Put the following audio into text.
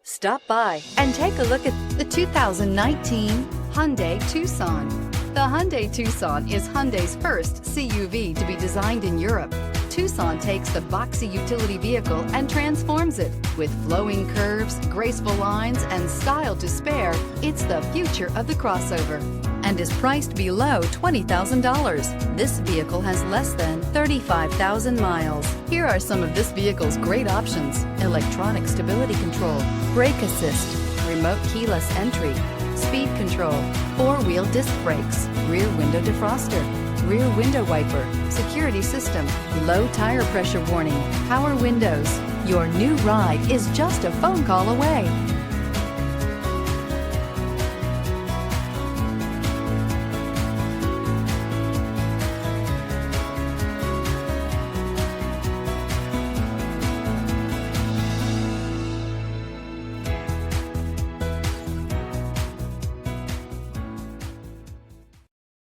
Stop by and take a look at the 2019 Hyundai Tucson. The Hyundai Tucson is Hyundai's first CUV to be designed in Europe. Tucson takes the boxy utility vehicle and transforms it. With flowing curves, graceful lines, and style to spare, it's the future of the crossover and is priced below $20,000. This vehicle has less than 35,000 miles. Here are some of this vehicle's great options: electronic stability control, brake assist, remote keyless entry, speed control, four-wheel disc brakes, rear window defroster, rear window wiper, security system, low tire pressure warning, power windows. Your new ride is just a phone call away.